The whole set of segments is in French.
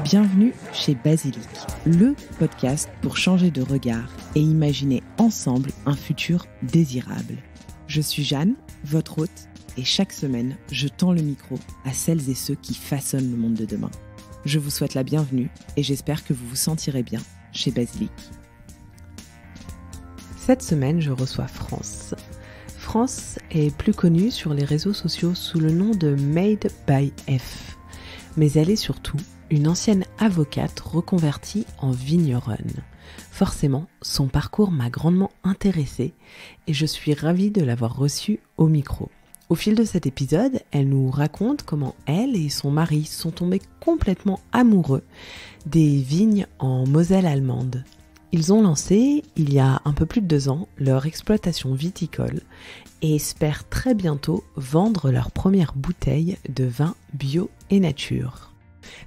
Bienvenue chez Basilic, le podcast pour changer de regard et imaginer ensemble un futur désirable. Je suis Jeanne, votre hôte, et chaque semaine, je tends le micro à celles et ceux qui façonnent le monde de demain. Je vous souhaite la bienvenue et j'espère que vous vous sentirez bien chez Basilic. Cette semaine, je reçois France. France est plus connue sur les réseaux sociaux sous le nom de Made by F. Mais elle est surtout une ancienne avocate reconvertie en vigneronne. Forcément, son parcours m'a grandement intéressée et je suis ravie de l'avoir reçue au micro. Au fil de cet épisode, elle nous raconte comment elle et son mari sont tombés complètement amoureux des vignes en Moselle allemande. Ils ont lancé, il y a un peu plus de 2 ans, leur exploitation viticole et espèrent très bientôt vendre leur première bouteille de vin bio et nature.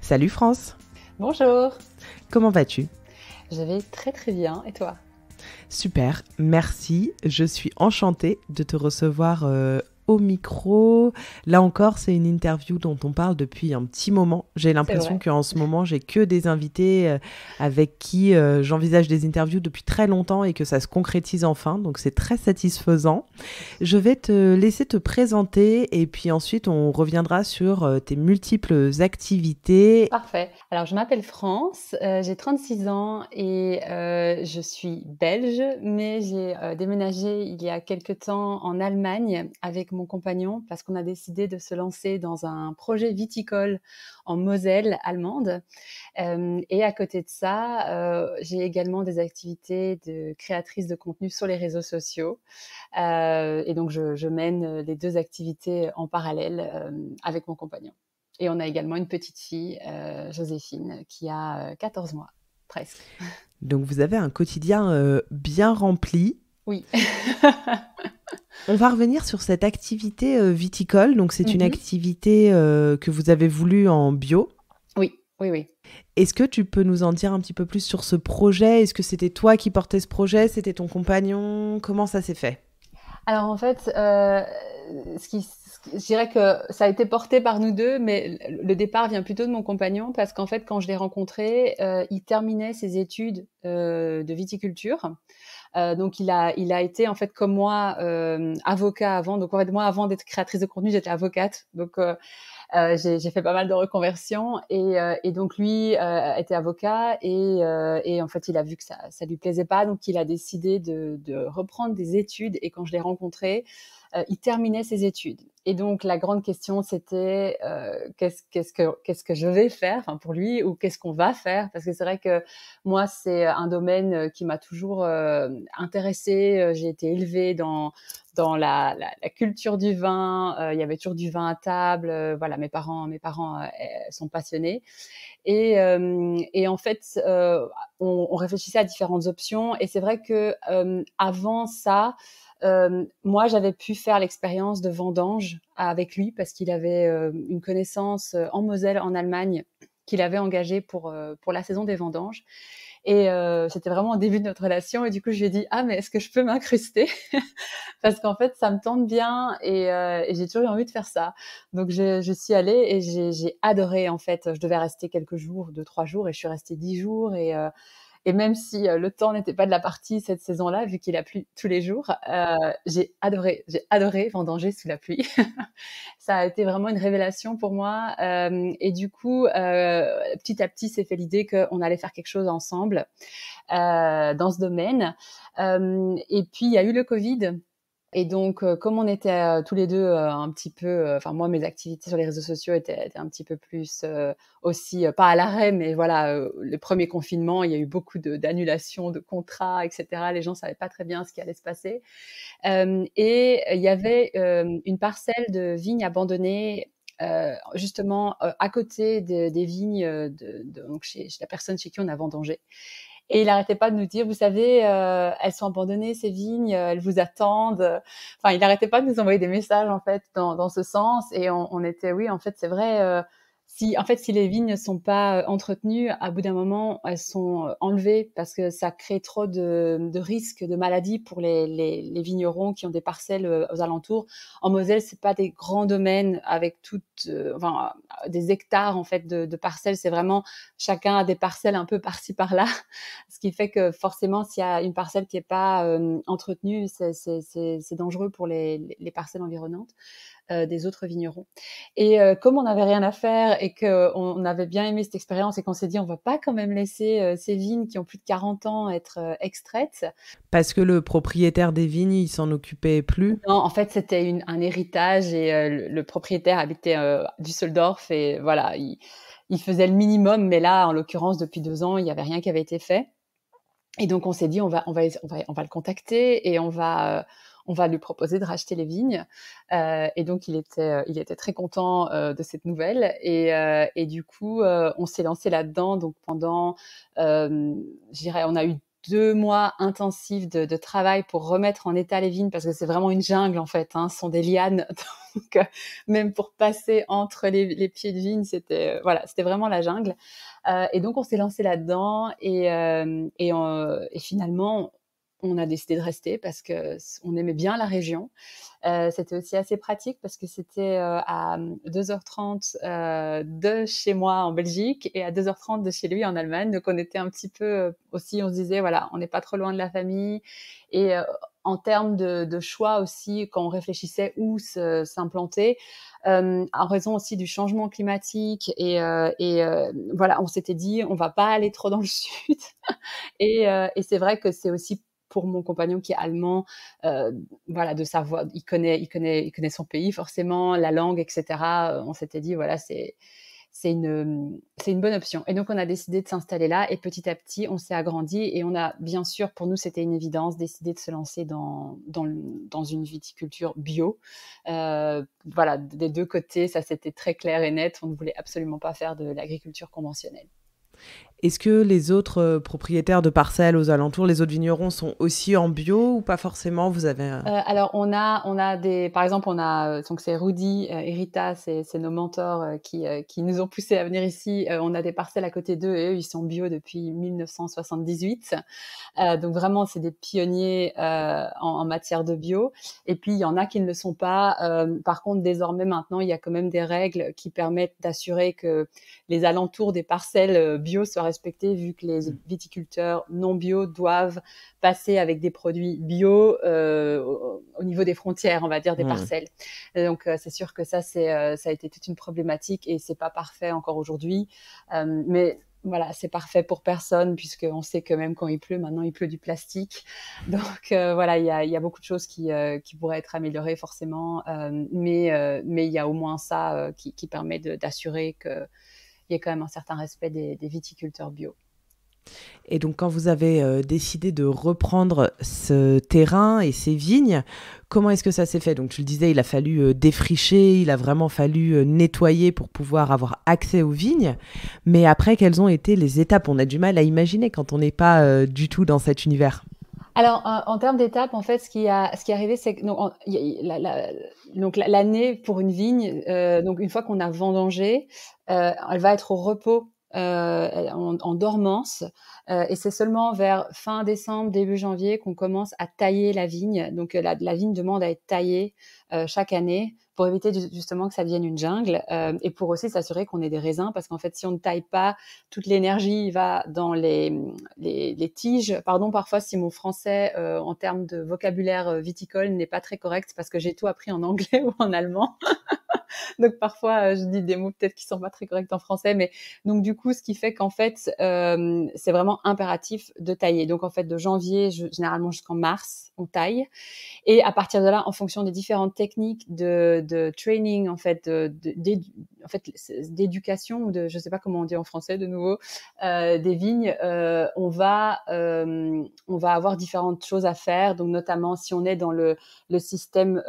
Salut France! Bonjour! Comment vas-tu? Je vais très très bien, et toi? Super, merci. Je suis enchantée de te recevoir au micro. Là encore, c'est une interview dont on parle depuis un petit moment. J'ai l'impression qu'en ce moment, j'ai que des invités avec qui j'envisage des interviews depuis très longtemps et que ça se concrétise enfin. Donc, c'est très satisfaisant. Je vais te laisser te présenter et puis ensuite, on reviendra sur tes multiples activités. Parfait. Alors, je m'appelle France, j'ai 36 ans et je suis belge, mais j'ai déménagé il y a quelques temps en Allemagne avec mon compagnon parce qu'on a décidé de se lancer dans un projet viticole en Moselle allemande. Et à côté de ça, j'ai également des activités de créatrice de contenu sur les réseaux sociaux. Et donc, je mène les 2 activités en parallèle avec mon compagnon. Et on a également une petite fille, Joséphine, qui a 14 mois, presque. Donc, vous avez un quotidien bien rempli. Oui. On va revenir sur cette activité viticole. Donc, c'est une activité que vous avez voulu en bio. Oui, oui, oui. Est-ce que tu peux nous en dire un petit peu plus sur ce projet? Est-ce que c'était toi qui portais ce projet? C'était ton compagnon? Comment ça s'est fait? Alors, en fait, je dirais que ça a été porté par nous 2, mais le départ vient plutôt de mon compagnon parce qu'en fait, quand je l'ai rencontré, il terminait ses études de viticulture. Donc il a été en fait comme moi avocat avant. Donc en fait moi avant d'être créatrice de contenu j'étais avocate. Donc j'ai fait pas mal de reconversions et donc lui était avocat et en fait il a vu que ça lui plaisait pas. Donc il a décidé de reprendre des études et quand je l'ai rencontré il terminait ses études. Et donc la grande question c'était qu'est-ce que je vais faire enfin pour lui ou qu'est-ce qu'on va faire parce que c'est vrai que moi c'est un domaine qui m'a toujours intéressée. J'ai été élevée dans la culture du vin. Il y avait toujours du vin à table. Voilà, mes parents sont passionnés. Et en fait, on réfléchissait à différentes options. Et c'est vrai que avant ça, moi, j'avais pu faire l'expérience de vendange avec lui parce qu'il avait une connaissance en Moselle, en Allemagne, qu'il avait engagée pour la saison des vendanges. Et c'était vraiment au début de notre relation. Et du coup, je lui ai dit « Ah, mais est-ce que je peux m'incruster ?» Parce qu'en fait, ça me tente bien et j'ai toujours eu envie de faire ça. Donc, je suis allée et j'ai adoré, en fait. Je devais rester quelques jours, 2-3 jours, et je suis restée 10 jours. Et même si le temps n'était pas de la partie cette saison-là, vu qu'il a plu tous les jours, j'ai adoré vendanger sous la pluie. Ça a été vraiment une révélation pour moi. Et du coup, petit à petit, s'est fait l'idée qu'on allait faire quelque chose ensemble dans ce domaine. Et puis, il y a eu le Covid. Et donc, comme on était tous les deux un petit peu, enfin moi mes activités sur les réseaux sociaux étaient un petit peu plus aussi pas à l'arrêt, mais voilà, le premier confinement, il y a eu beaucoup d'annulations de contrats, etc. Les gens savaient pas très bien ce qui allait se passer. Et il y avait une parcelle de vignes abandonnées. Justement à côté des vignes donc chez la personne chez qui on a vendangé. Et il n'arrêtait pas de nous dire, vous savez, elles sont abandonnées, ces vignes, elles vous attendent. Enfin, il n'arrêtait pas de nous envoyer des messages, en fait, dans ce sens. Et on était, oui, en fait, c'est vrai, si les vignes ne sont pas entretenues, à bout d'un moment, elles sont enlevées parce que ça crée trop de risques de maladies pour les vignerons qui ont des parcelles aux alentours. En Moselle, c'est pas des grands domaines avec enfin, des hectares en fait de parcelles. C'est vraiment chacun a des parcelles un peu par-ci par-là, ce qui fait que forcément, s'il y a une parcelle qui est pas entretenue, c'est dangereux pour les parcelles environnantes des autres vignerons. Et comme on n'avait rien à faire et qu'on avait bien aimé cette expérience et qu'on s'est dit on va pas quand même laisser ces vignes qui ont plus de 40 ans être extraites. Parce que le propriétaire des vignes, il s'en occupait plus? Non, en fait, c'était un héritage et le propriétaire habitait Düsseldorf et voilà, il faisait le minimum, mais là, en l'occurrence, depuis 2 ans, il n'y avait rien qui avait été fait. Et donc, on s'est dit, on va le contacter et on va lui proposer de racheter les vignes. Et donc, il était très content de cette nouvelle. Et du coup, on s'est lancé là-dedans. Donc, pendant, je dirais, on a eu 2 mois intensifs de travail pour remettre en état les vignes parce que c'est vraiment une jungle en fait. Ce sont des lianes, donc même pour passer entre les pieds de vigne, c'était vraiment la jungle. Et donc on s'est lancé là-dedans et finalement on a décidé de rester parce que on aimait bien la région. C'était aussi assez pratique parce que c'était à 2h30 de chez moi en Belgique et à 2h30 de chez lui en Allemagne. Donc on était un petit peu aussi, on se disait voilà, on n'est pas trop loin de la famille. Et en termes de choix aussi, quand on réfléchissait où s'implanter, en raison aussi du changement climatique et voilà, on s'était dit on va pas aller trop dans le sud. Et c'est vrai que c'est aussi pour mon compagnon qui est allemand, voilà, de savoir, il connaît son pays forcément, la langue, etc. On s'était dit voilà, c'est une bonne option. Et donc on a décidé de s'installer là et petit à petit on s'est agrandi et on a bien sûr pour nous c'était une évidence décidé de se lancer dans une viticulture bio. Voilà, des deux côtés ça c'était très clair et net. On ne voulait absolument pas faire de l'agriculture conventionnelle. Est-ce que les autres propriétaires de parcelles aux alentours, les autres vignerons sont aussi en bio ou pas forcément? Vous avez Alors par exemple, donc c'est Rudy et Rita, c'est nos mentors qui nous ont poussés à venir ici. On a des parcelles à côté d'eux et eux, ils sont bio depuis 1978. Donc vraiment, c'est des pionniers en matière de bio. Et puis, il y en a qui ne le sont pas. Par contre, désormais, maintenant, il y a quand même des règles qui permettent d'assurer que les alentours des parcelles bio soient respectés, vu que les viticulteurs non bio doivent passer avec des produits bio au niveau des frontières, on va dire, des parcelles. Et donc, c'est sûr que ça a été toute une problématique et c'est pas parfait encore aujourd'hui. Mais voilà, c'est parfait pour personne puisqu'on sait que même quand il pleut, maintenant il pleut du plastique. Donc voilà, il y a beaucoup de choses qui pourraient être améliorées forcément, mais il y a au moins ça qui permet d'assurer qu'il y ait quand même un certain respect des viticulteurs bio. Et donc, quand vous avez décidé de reprendre ce terrain et ces vignes, comment est-ce que ça s'est fait? Donc, tu le disais, il a fallu défricher, il a vraiment fallu nettoyer pour pouvoir avoir accès aux vignes. Mais après, quelles ont été les étapes? On a du mal à imaginer quand on n'est pas du tout dans cet univers. Alors, en termes d'étapes, en fait, ce qui est arrivé, c'est que donc l'année pour une vigne, donc une fois qu'on a vendangé, elle va être au repos, en dormance, et c'est seulement vers fin décembre, début janvier qu'on commence à tailler la vigne. Donc, la vigne demande à être taillée chaque année pour éviter justement que ça devienne une jungle, et pour aussi s'assurer qu'on ait des raisins parce qu'en fait, si on ne taille pas, toute l'énergie va dans les tiges. Pardon, parfois, si mon français, en termes de vocabulaire viticole, n'est pas très correct, c'est parce que j'ai tout appris en anglais ou en allemand. Donc parfois, je dis des mots peut-être qui sont pas très corrects en français, mais donc du coup, ce qui fait qu'en fait, c'est vraiment impératif de tailler. Donc en fait, de janvier, généralement jusqu'en mars, on taille. Et à partir de là, en fonction des différentes techniques de training, en fait, d'éducation ou je sais pas comment on dit en français de nouveau, des vignes, on va avoir différentes choses à faire. Donc notamment si on est dans le système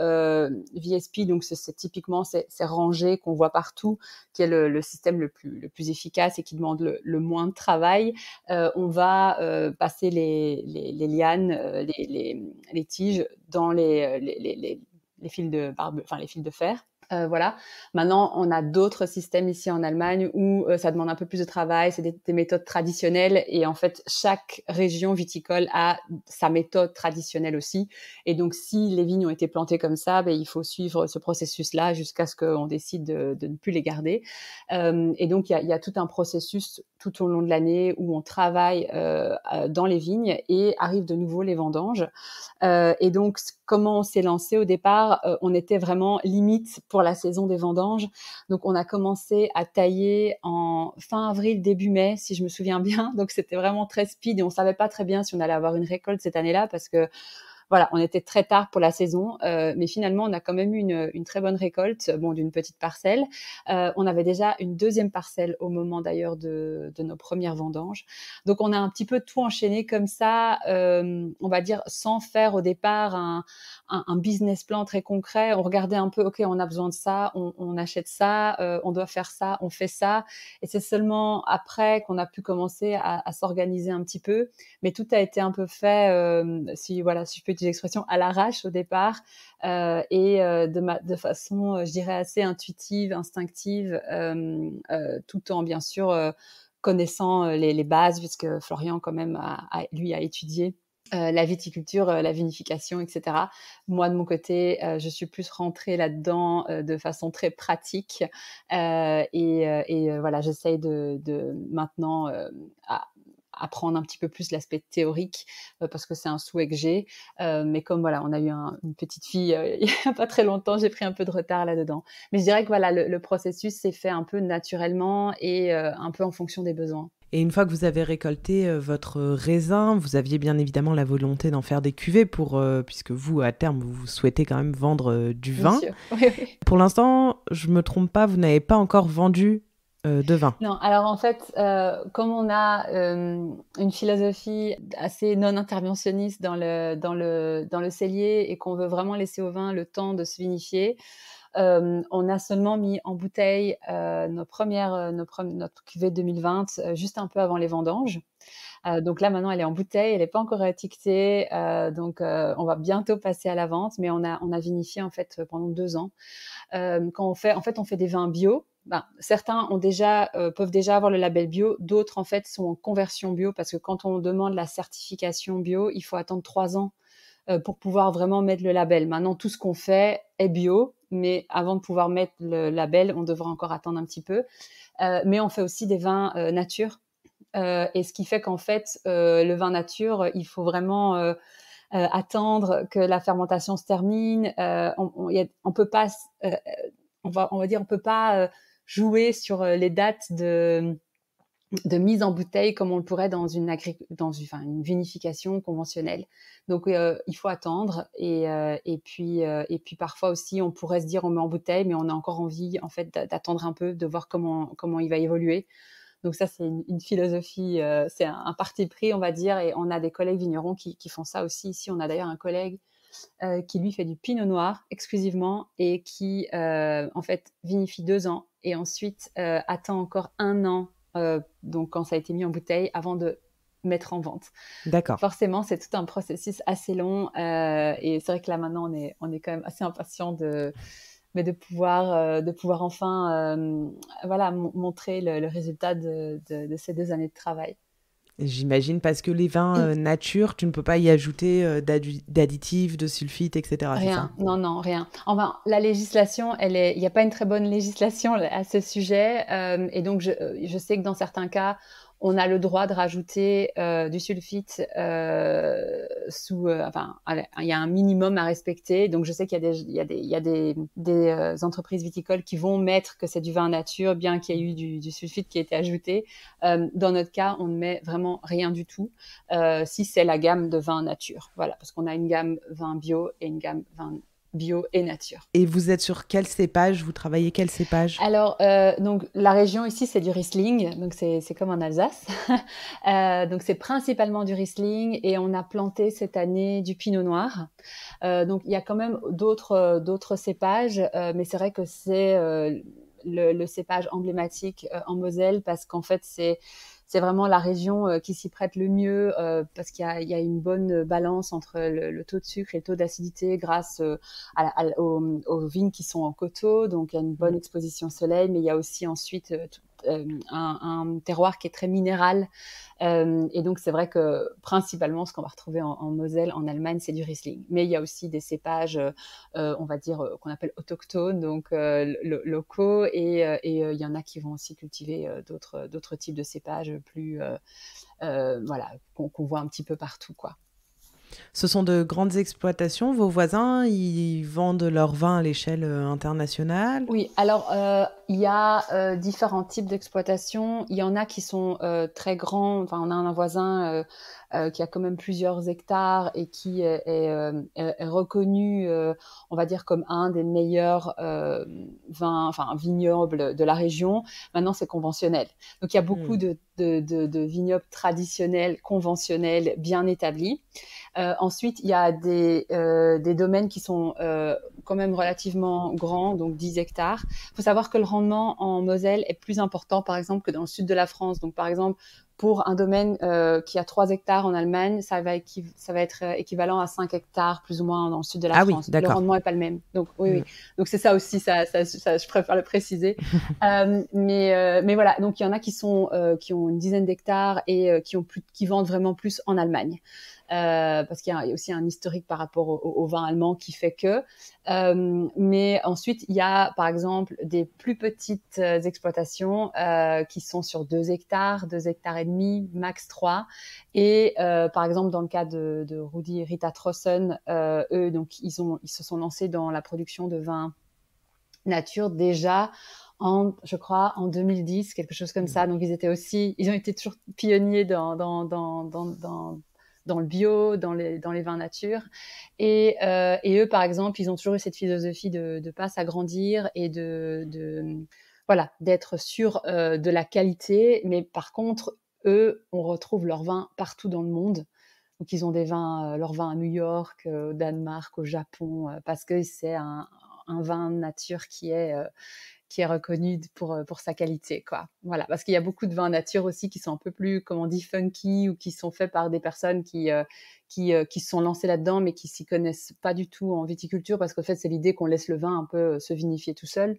VSP, donc typiquement c'est rangé qu'on voit partout, qui est le système le plus efficace et qui demande le moins de travail. On va passer les lianes, les tiges dans les fils de barbe, enfin les fils de fer. Voilà. Maintenant, on a d'autres systèmes ici en Allemagne où ça demande un peu plus de travail, c'est des méthodes traditionnelles et en fait, chaque région viticole a sa méthode traditionnelle aussi. Et donc, si les vignes ont été plantées comme ça, ben, il faut suivre ce processus-là jusqu'à ce qu'on décide de ne plus les garder. Et donc, il y a tout un processus tout au long de l'année où on travaille dans les vignes et arrivent de nouveau les vendanges. Et donc, comment on s'est lancé au départ, on était vraiment limite pour la saison des vendanges. Donc, on a commencé à tailler en fin avril, début mai, si je me souviens bien. Donc, c'était vraiment très speed et on savait pas très bien si on allait avoir une récolte cette année-là parce que voilà, on était très tard pour la saison, mais finalement, on a quand même eu une très bonne récolte, bon, d'une petite parcelle. On avait déjà une deuxième parcelle au moment d'ailleurs de nos premières vendanges. Donc, on a un petit peu tout enchaîné comme ça, on va dire, sans faire au départ un business plan très concret. On regardait un peu, OK, on a besoin de ça, on achète ça, on doit faire ça, on fait ça. Et c'est seulement après qu'on a pu commencer à s'organiser un petit peu. Mais tout a été un peu fait, si je peux utiliser l'expression, à l'arrache au départ, et de façon, je dirais, assez intuitive, instinctive, tout en bien sûr connaissant les bases, puisque Florian quand même lui a étudié la viticulture, la vinification, etc. Moi, de mon côté, je suis plus rentrée là-dedans de façon très pratique. Voilà, j'essaye de maintenant apprendre un petit peu plus l'aspect théorique parce que c'est un souhait que j'ai. Mais comme voilà, on a eu une petite fille il n'y a pas très longtemps, j'ai pris un peu de retard là-dedans. Mais je dirais que voilà, le processus s'est fait un peu naturellement et un peu en fonction des besoins. Et une fois que vous avez récolté votre raisin, vous aviez bien évidemment la volonté d'en faire des cuvées puisque vous, à terme, vous souhaitez quand même vendre du Bien vin. sûr, oui, oui. Pour l'instant, je me trompe pas, vous n'avez pas encore vendu de vin. Non, alors en fait, comme on a une philosophie assez non interventionniste dans le cellier et qu'on veut vraiment laisser au vin le temps de se vinifier, on a seulement mis en bouteille notre cuvée 2020 juste un peu avant les vendanges. Donc là, maintenant, elle est en bouteille, elle n'est pas encore étiquetée, donc on va bientôt passer à la vente, mais on a vinifié en fait pendant 2 ans. Quand on fait des vins bio. Ben, certains peuvent déjà avoir le label bio, d'autres en fait sont en conversion bio parce que quand on demande la certification bio, il faut attendre 3 ans pour pouvoir vraiment mettre le label. Maintenant, tout ce qu'on fait est bio, mais avant de pouvoir mettre le label, on devra encore attendre un petit peu. Mais on fait aussi des vins nature. Et ce qui fait qu'en fait, le vin nature, il faut vraiment attendre que la fermentation se termine. On peut pas, on va dire, on peut pas jouer sur les dates de mise en bouteille comme on le pourrait dans une vinification conventionnelle. Donc il faut attendre et puis parfois aussi on pourrait se dire on met en bouteille mais on a encore envie en fait d'attendre un peu de voir comment il va évoluer. Donc ça c'est une philosophie, c'est un parti pris on va dire et on a des collègues vignerons qui font ça aussi. Ici on a d'ailleurs un collègue qui lui fait du pinot noir exclusivement et qui en fait vinifie 2 ans et ensuite attend encore 1 an donc quand ça a été mis en bouteille avant de mettre en vente. D'accord. Forcément, c'est tout un processus assez long et c'est vrai que là maintenant on est quand même assez impatient de pouvoir enfin voilà montrer le résultat de ces 2 années de travail. J'imagine parce que les vins nature, tu ne peux pas y ajouter d'additifs, de sulfites, etc. C'est ça? Rien, non, non, rien. Enfin, la législation, il n'y a pas une très bonne législation à ce sujet. Et donc, je sais que dans certains cas, on a le droit de rajouter du sulfite enfin, il y a un minimum à respecter. Donc, je sais qu'il y a des entreprises viticoles qui vont mettre que c'est du vin nature, bien qu'il y ait eu du sulfite qui a été ajouté. Dans notre cas, on ne met vraiment rien du tout. Si c'est la gamme de vin nature. Voilà, parce qu'on a une gamme vin bio et une gamme vin bio et nature. Et vous êtes sur quel cépage? Vous travaillez quel cépage? Alors, donc la région ici, c'est du Riesling, donc c'est comme en Alsace. Donc c'est principalement du Riesling et on a planté cette année du Pinot Noir. Donc il y a quand même d'autres cépages, mais c'est vrai que c'est le cépage emblématique en Moselle parce qu'en fait c'est vraiment la région qui s'y prête le mieux parce qu'il y a une bonne balance entre le taux de sucre et le taux d'acidité grâce aux vignes qui sont en coteaux. Donc, il y a une bonne exposition au soleil, mais il y a aussi ensuite un terroir qui est très minéral. Et donc, c'est vrai que principalement, ce qu'on va retrouver en Moselle, en Allemagne, c'est du Riesling. Mais il y a aussi des cépages, on va dire, qu'on appelle autochtones, donc locaux. Et il y en a qui vont aussi cultiver d'autres types de cépages plus, voilà, qu'on voit un petit peu partout, quoi. Ce sont de grandes exploitations. Vos voisins, ils vendent leur vin à l'échelle internationale? Oui, alors il y a différents types d'exploitation. Il y en a qui sont très grands. Enfin, on a un voisin qui a quand même plusieurs hectares et qui est reconnu, on va dire, comme un des meilleurs vignobles de la région. Maintenant, c'est conventionnel. Donc, il y a beaucoup de vignobles traditionnels, conventionnels, bien établis. Ensuite, il y a des domaines qui sont quand même relativement grands, donc 10 hectares. Il faut savoir que le rendement en Moselle est plus important, par exemple, que dans le sud de la France. Donc, par exemple, pour un domaine qui a 3 hectares en Allemagne, ça va être équivalent à 5 hectares, plus ou moins, dans le sud de la Ah oui, France. Le d'accord. rendement n'est pas le même. Donc, oui. Donc, c'est ça aussi, ça, je préfère le préciser. Mais voilà, donc il y en a qui ont une dizaine d'hectares et qui vendent vraiment plus en Allemagne. Parce qu'il y a aussi un historique par rapport au vin allemand qui fait que. Mais ensuite, il y a par exemple des plus petites exploitations qui sont sur 2 hectares, 2 hectares et demi, max 3. Et par exemple, dans le cas de Rudi et Rita Trossen, eux, donc, ils se sont lancés dans la production de vin nature déjà je crois, en 2010, quelque chose comme ça. Donc, ils ont été toujours pionniers dans le bio, dans les vins nature. Et eux, par exemple, ils ont toujours eu cette philosophie de pas s'agrandir et voilà, d'être sûr de la qualité. Mais par contre, eux, on retrouve leurs vins partout dans le monde. Donc, ils ont leurs vins à New York, au Danemark, au Japon, parce que c'est un vin nature qui est reconnu pour sa qualité, quoi. Voilà, parce qu'il y a beaucoup de vins nature aussi qui sont un peu plus, comme on dit, funky, ou qui sont faits par des personnes qui se sont lancées là-dedans, mais qui s'y connaissent pas du tout en viticulture, parce qu'en fait, c'est l'idée qu'on laisse le vin un peu se vinifier tout seul.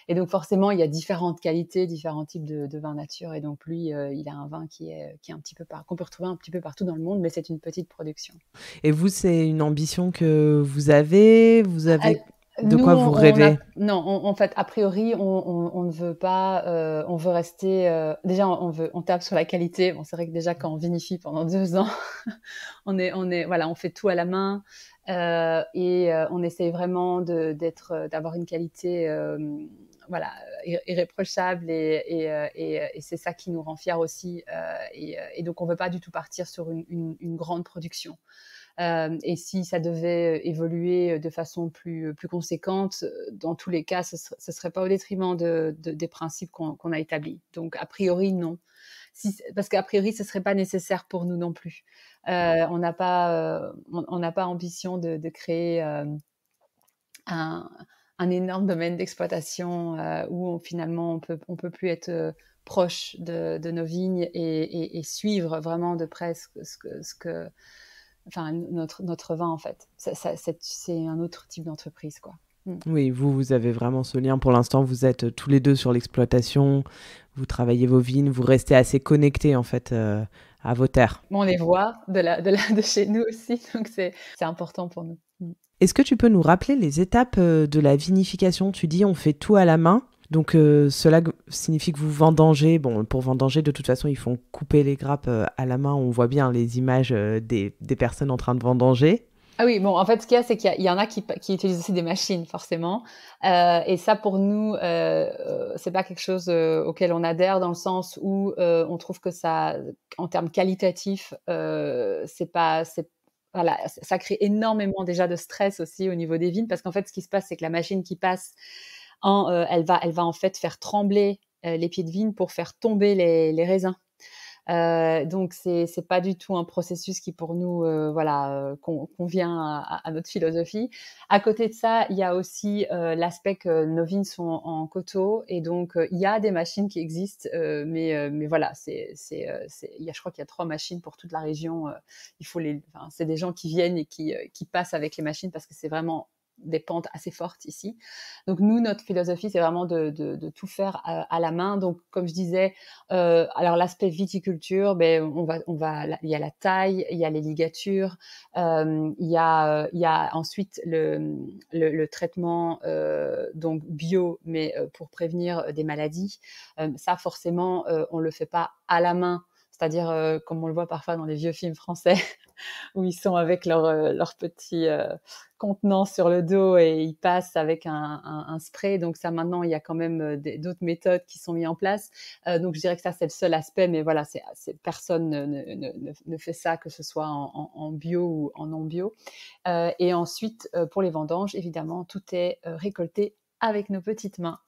Et donc, forcément, il y a différentes qualités, différents types de vins nature. Et donc, lui, il a un vin qui est un petit peu qu'on peut retrouver un petit peu partout dans le monde, mais c'est une petite production. Et vous, c'est une ambition que vous avez? Vous avez de Nous, quoi vous rêvez? non, en fait, a priori, on ne veut pas, on veut rester, déjà, on tape sur la qualité. Bon, c'est vrai que déjà, quand on vinifie pendant 2 ans, voilà, on fait tout à la main, et on essaye vraiment d'avoir une qualité, voilà, irréprochable, et c'est ça qui nous rend fiers aussi, et donc on veut pas du tout partir sur une grande production. Et si ça devait évoluer de façon plus conséquente, dans tous les cas, ce serait pas au détriment des principes qu'on a établis. Donc, a priori, non. Parce qu'a priori, ce serait pas nécessaire pour nous non plus. On n'a pas ambition de créer un énorme domaine d'exploitation où finalement on peut plus être proche de nos vignes et suivre vraiment de près notre vin, en fait. C'est un autre type d'entreprise, quoi. Oui, vous avez vraiment ce lien. Pour l'instant, vous êtes tous les deux sur l'exploitation, vous travaillez vos vignes, vous restez assez connectés en fait à vos terres. On les voit de chez nous aussi, donc c'est important pour nous. Est-ce que tu peux nous rappeler les étapes de la vinification? Tu dis on fait tout à la main. Donc cela signifie que vous vendangez. Bon, pour vendanger, de toute façon, ils font couper les grappes à la main. On voit bien les images des personnes en train de vendanger. Ah oui, bon, en fait, ce qu'il y a, c'est qu'il y en a qui utilisent aussi des machines, forcément. Et ça, pour nous, c'est pas quelque chose auquel on adhère, dans le sens où on trouve que ça, en termes qualitatifs, voilà, ça crée énormément déjà de stress aussi au niveau des vignes, parce qu'en fait, ce qui se passe, c'est que la machine qui passe, elle va en fait faire trembler les pieds de vigne pour faire tomber les raisins. Donc c'est pas du tout un processus qui pour nous convient à notre philosophie. À côté de ça, il y a aussi l'aspect que nos vignes sont en coteaux et donc il y a des machines qui existent, mais voilà, je crois qu'il y a 3 machines pour toute la région. C'est des gens qui viennent et qui passent avec les machines parce que c'est vraiment des pentes assez fortes ici. Donc nous, notre philosophie, c'est vraiment de tout faire à la main. Donc comme je disais, alors l'aspect viticulture, il y a la taille, il y a les ligatures, il y a ensuite le traitement donc bio, mais pour prévenir des maladies. Ça forcément, on le fait pas à la main. C'est-à-dire, comme on le voit parfois dans les vieux films français, où ils sont avec leur petit contenant sur le dos et ils passent avec un spray. Donc ça, maintenant, il y a quand même d'autres méthodes qui sont mises en place. Donc je dirais que ça, c'est le seul aspect, mais voilà, personne ne fait ça, que ce soit en bio ou en non bio. Et ensuite, pour les vendanges, évidemment, tout est récolté avec nos petites mains.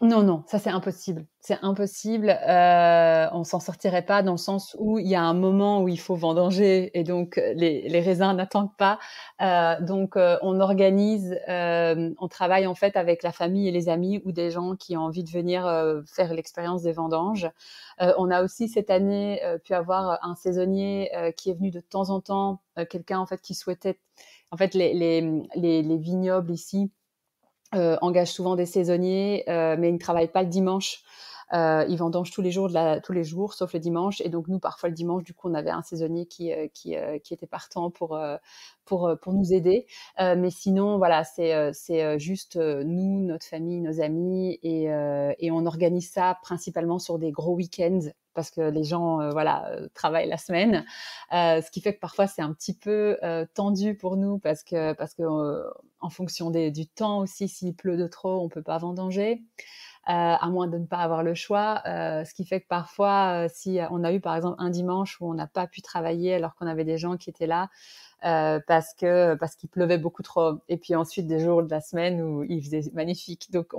Non, non, ça c'est impossible. C'est impossible. On s'en sortirait pas dans le sens où il y a un moment où il faut vendanger et donc les raisins n'attendent pas. On organise, on travaille en fait avec la famille et les amis ou des gens qui ont envie de venir faire l'expérience des vendanges. On a aussi cette année pu avoir un saisonnier qui est venu de temps en temps, quelqu'un en fait qui souhaitait. En fait, les vignobles ici engagent souvent des saisonniers, mais ils ne travaillent pas le dimanche. Ils vendangent tous les jours, sauf le dimanche. Et donc nous, parfois le dimanche, du coup, on avait un saisonnier qui était partant pour nous aider. Mais sinon, voilà, c'est juste nous, notre famille, nos amis, et on organise ça principalement sur des gros week-ends parce que les gens travaillent la semaine, ce qui fait que parfois c'est un petit peu tendu pour nous parce que en fonction du temps aussi, s'il pleut de trop, on peut pas vendanger. À moins de ne pas avoir le choix, ce qui fait que parfois, si on a eu par exemple un dimanche où on n'a pas pu travailler alors qu'on avait des gens qui étaient là, parce qu'il pleuvait beaucoup trop, et puis ensuite des jours de la semaine où il faisait magnifique. Donc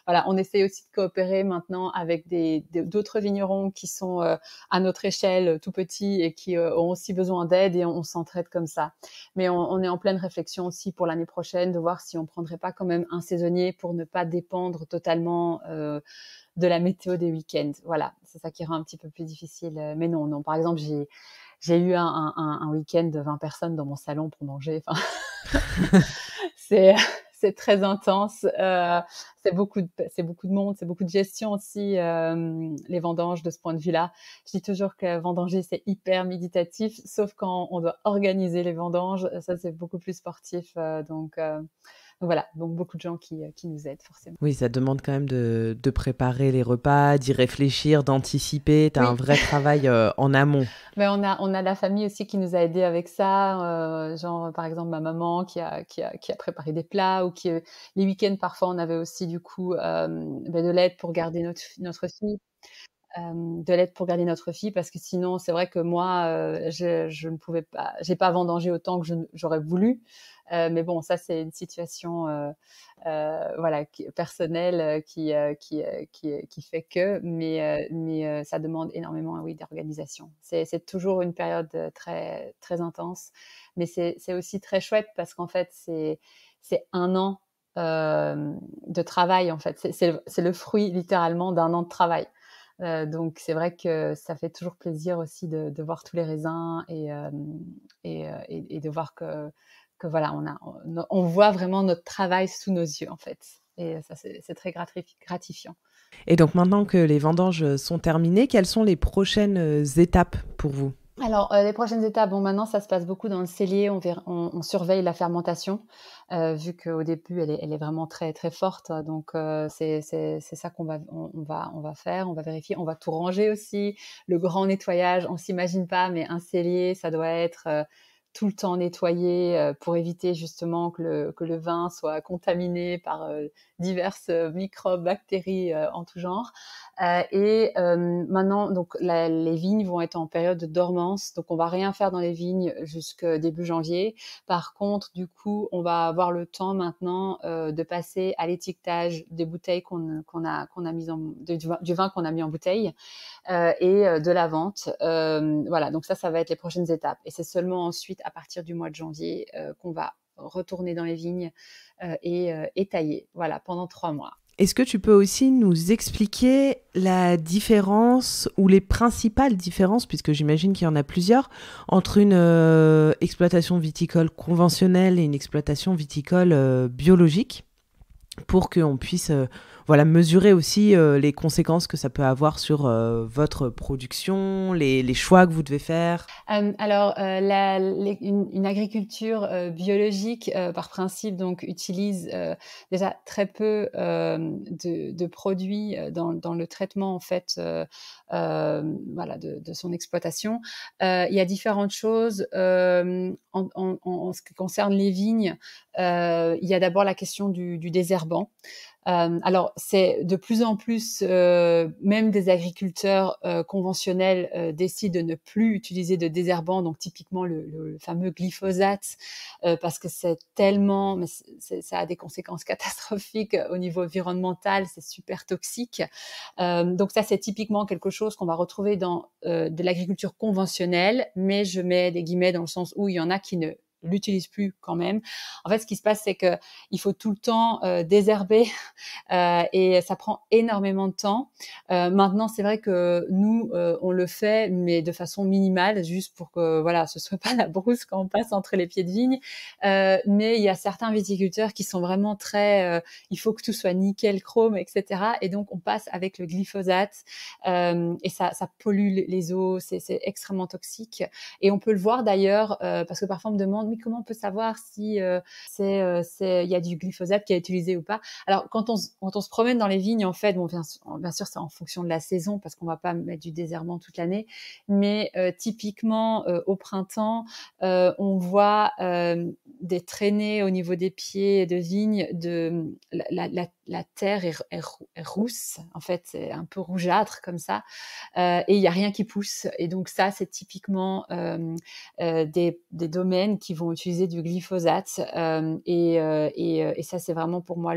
on essaye aussi de coopérer maintenant avec d'autres vignerons qui sont à notre échelle tout petits et qui ont aussi besoin d'aide, et on s'entraide comme ça. Mais on est en pleine réflexion aussi pour l'année prochaine de voir si on prendrait pas quand même un saisonnier pour ne pas dépendre totalement de la météo des week-ends. Voilà, c'est ça qui rend un petit peu plus difficile. Mais non. Par exemple, j'ai eu un week-end de 20 personnes dans mon salon pour manger. Enfin, c'est c'est très intense. C'est beaucoup de monde, c'est beaucoup de gestion aussi, les vendanges de ce point de vue-là. Je dis toujours que vendanger, c'est hyper méditatif, sauf quand on doit organiser les vendanges. Ça, c'est beaucoup plus sportif. Donc voilà, donc beaucoup de gens qui nous aident forcément. Oui, ça demande quand même de préparer les repas, d'y réfléchir, d'anticiper. Tu as un vrai travail en amont. Mais on a la famille aussi qui nous a aidés avec ça, genre par exemple ma maman qui a préparé des plats, ou les week-ends parfois on avait aussi du coup de l'aide pour garder notre fille. De l'aide pour garder notre fille, parce que sinon c'est vrai que moi je ne pouvais pas, j'ai pas vendangé autant que j'aurais voulu, mais bon, ça c'est une situation personnelle qui fait que, mais ça demande énormément, oui, d'organisation. C'est toujours une période très très intense, mais c'est aussi très chouette parce qu'en fait c'est un an de travail, en fait. C'est le fruit littéralement d'un an de travail. Donc c'est vrai que ça fait toujours plaisir aussi de voir tous les raisins et de voir que voilà, on voit vraiment notre travail sous nos yeux, en fait. Et ça, c'est très gratifiant. Et donc maintenant que les vendanges sont terminées, quelles sont les prochaines étapes pour vous ? Alors, les prochaines étapes, bon, maintenant, ça se passe beaucoup dans le cellier. On surveille la fermentation, vu qu'au début, elle est vraiment très, très forte. Donc, c'est ça on va faire. On va vérifier. On va tout ranger aussi. Le grand nettoyage, on s'imagine pas, mais un cellier, ça doit être tout le temps nettoyer pour éviter justement que le vin soit contaminé par diverses microbes, bactéries en tout genre. Maintenant, donc les vignes vont être en période de dormance, donc on va rien faire dans les vignes jusqu'au début janvier. Par contre, du coup, on va avoir le temps maintenant de passer à l'étiquetage des bouteilles qu'on a mis du vin qu'on a mis en bouteille et de la vente. Voilà, donc ça va être les prochaines étapes. Et c'est seulement ensuite, à partir du mois de janvier, qu'on va retourner dans les vignes et tailler. Voilà, pendant 3 mois. Est-ce que tu peux aussi nous expliquer la différence ou les principales différences, puisque j'imagine qu'il y en a plusieurs, entre une exploitation viticole conventionnelle et une exploitation viticole biologique, pour qu'on puisse mesurer aussi les conséquences que ça peut avoir sur votre production, les choix que vous devez faire? Alors, une agriculture biologique, par principe, donc utilise déjà très peu de produits dans le traitement en fait, voilà, de son exploitation. Il y a différentes choses en ce qui concerne les vignes. Il y a d'abord la question du désherbant. Alors, c'est de plus en plus, même des agriculteurs conventionnels décident de ne plus utiliser de désherbants, donc typiquement le fameux glyphosate, parce que c'est tellement, mais ça a des conséquences catastrophiques au niveau environnemental, c'est super toxique. Donc ça, c'est typiquement quelque chose qu'on va retrouver dans de l'agriculture conventionnelle, mais je mets des guillemets dans le sens où il y en a qui ne l'utilisent plus quand même. En fait, ce qui se passe, c'est que il faut tout le temps désherber et ça prend énormément de temps. Maintenant, c'est vrai que nous, on le fait, mais de façon minimale, juste pour que voilà, ce soit pas la brousse quand on passe entre les pieds de vigne. Mais il y a certains viticulteurs qui sont vraiment très, il faut que tout soit nickel, chrome, etc. Et donc, on passe avec le glyphosate et ça pollue les eaux, c'est extrêmement toxique. Et on peut le voir d'ailleurs, parce que parfois on me demande, mais comment on peut savoir si il y a du glyphosate qui est utilisé ou pas? Alors, quand on se promène dans les vignes, en fait, bon, bien sûr, c'est en fonction de la saison parce qu'on va pas mettre du désherbant toute l'année, mais typiquement au printemps, on voit des traînées au niveau des pieds de vigne de la terre est rousse, en fait, c'est un peu rougeâtre comme ça, et il y a rien qui pousse. Et donc ça, c'est typiquement des domaines qui vont utiliser du glyphosate, et ça, c'est vraiment pour moi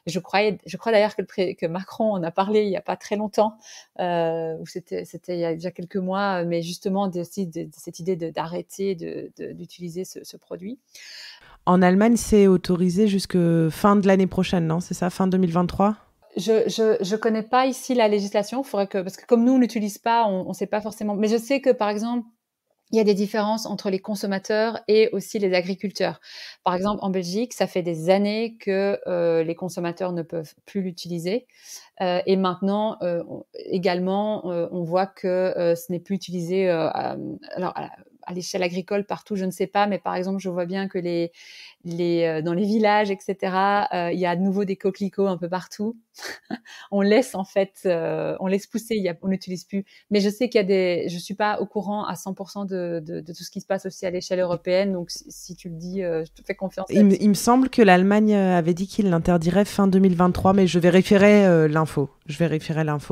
je crois d'ailleurs que Macron en a parlé il y a pas très longtemps, ou c'était il y a déjà quelques mois, mais justement de cette idée d'arrêter d'utiliser ce produit. En Allemagne, c'est autorisé jusque fin de l'année prochaine, non? C'est ça, fin 2023? Je connais pas ici la législation. Parce que comme nous on l'utilise pas, on sait pas forcément. Mais je sais que par exemple, il y a des différences entre les consommateurs et aussi les agriculteurs. Par exemple, en Belgique, ça fait des années que les consommateurs ne peuvent plus l'utiliser. Et maintenant, également, on voit que ce n'est plus utilisé. Alors, à l'échelle agricole, partout, je ne sais pas, mais par exemple, je vois bien que dans les villages, etc., il y a de nouveau des coquelicots un peu partout. On laisse en fait, on laisse pousser, on n'utilise plus. Mais je sais je suis pas au courant à 100% de tout ce qui se passe aussi à l'échelle européenne. Donc si tu le dis, je te fais confiance. Il me semble que l'Allemagne avait dit qu'il l'interdirait fin 2023, mais je vérifierai l'info.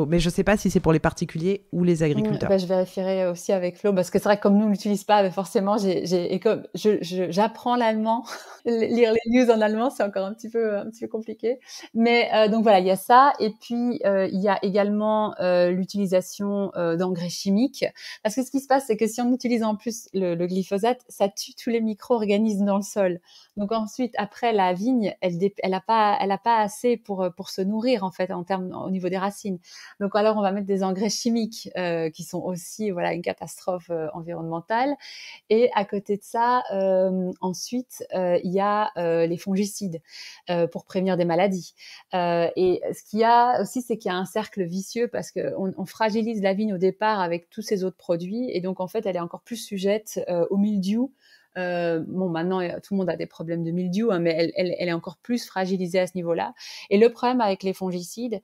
Mais je sais pas si c'est pour les particuliers ou les agriculteurs. Je vérifierai aussi avec Flo, parce que c'est vrai que comme nous on l'utilise pas, mais forcément et comme j'apprends l'allemand, lire les news en allemand, c'est encore un petit peu compliqué. Mais donc voilà, il y a ça, et puis il y a également l'utilisation d'engrais chimiques, parce que ce qui se passe, c'est que si on utilise en plus le glyphosate, ça tue tous les micro-organismes dans le sol. Donc ensuite, après, la vigne, elle a pas assez pour se nourrir en fait au niveau des racines. Donc alors on va mettre des engrais chimiques qui sont aussi une catastrophe environnementale. Et à côté de ça, ensuite il y a les fongicides pour prévenir des maladies. Et ce qu'il y a aussi, c'est qu'il y a un cercle vicieux, parce qu'on fragilise la vigne au départ avec tous ces autres produits, et donc en fait elle est encore plus sujette au mildiou. Maintenant, tout le monde a des problèmes de mildiou, hein, mais elle est encore plus fragilisée à ce niveau-là. Et le problème avec les fongicides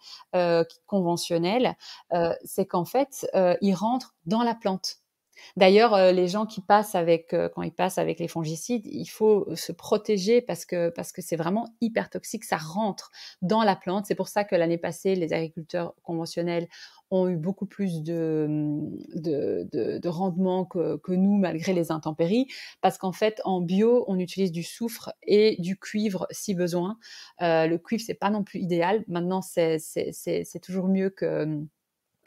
conventionnels, c'est qu'en fait, ils rentrent dans la plante. D'ailleurs, les gens qui passent quand ils passent avec les fongicides, il faut se protéger parce que c'est vraiment hyper toxique, ça rentre dans la plante. C'est pour ça que l'année passée, les agriculteurs conventionnels ont eu beaucoup plus de rendement que nous, malgré les intempéries, parce qu'en fait, en bio, on utilise du soufre et du cuivre si besoin. Le cuivre, c'est pas non plus idéal. Maintenant, c'est toujours mieux que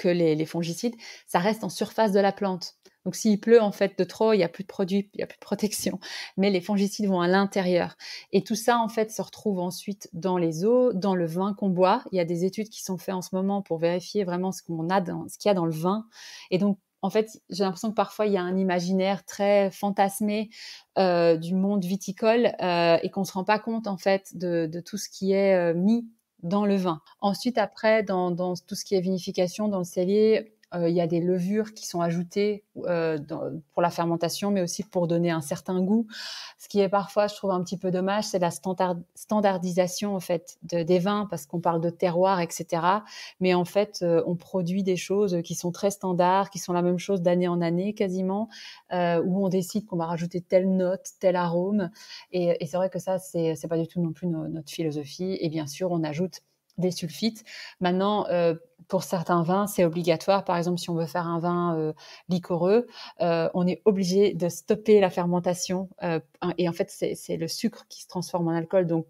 les fongicides. Ça reste en surface de la plante. Donc, s'il pleut en fait de trop, il n'y a plus de produit, il n'y a plus de protection. Mais les fongicides vont à l'intérieur. Et tout ça, en fait, se retrouve ensuite dans les eaux, dans le vin qu'on boit. Il y a des études qui sont faites en ce moment pour vérifier vraiment ce qu'il y a dans le vin. Et donc, en fait, j'ai l'impression que parfois, il y a un imaginaire très fantasmé du monde viticole et qu'on ne se rend pas compte, en fait, de tout ce qui est mis dans le vin. Ensuite, après, dans tout ce qui est vinification, dans le cellier, il y a des levures qui sont ajoutées pour la fermentation, mais aussi pour donner un certain goût. Ce qui est parfois, je trouve, un petit peu dommage, c'est la standardisation en fait des vins, parce qu'on parle de terroir, etc. Mais en fait, on produit des choses qui sont très standards, qui sont la même chose d'année en année quasiment, où on décide qu'on va rajouter telle note, tel arôme. Et c'est vrai que ça, c'est pas du tout non plus notre philosophie. Et bien sûr, on ajoute des sulfites. Maintenant, pour certains vins, c'est obligatoire. Par exemple, si on veut faire un vin liquoreux, on est obligé de stopper la fermentation. Et en fait, c'est le sucre qui se transforme en alcool. Donc,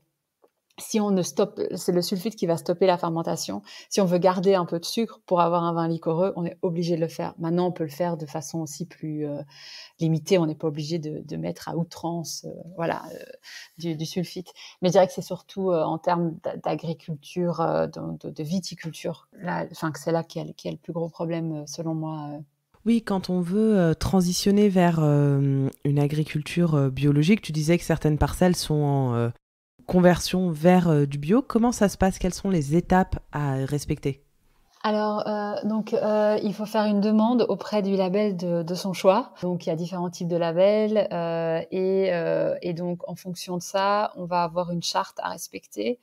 si on ne stoppe, c'est le sulfite qui va stopper la fermentation. Si on veut garder un peu de sucre pour avoir un vin liquoreux, on est obligé de le faire. Maintenant, on peut le faire de façon aussi plus limitée. On n'est pas obligé de mettre à outrance, du sulfite. Mais je dirais que c'est surtout en termes d'agriculture, de viticulture, que c'est là qu'il y a le plus gros problème, selon moi. Oui, quand on veut transitionner vers une agriculture biologique, tu disais que certaines parcelles sont en conversion vers du bio. Comment ça se passe? Quelles sont les étapes à respecter? Alors, il faut faire une demande auprès du label de son choix. Donc, il y a différents types de labels et donc, en fonction de ça, on va avoir une charte à respecter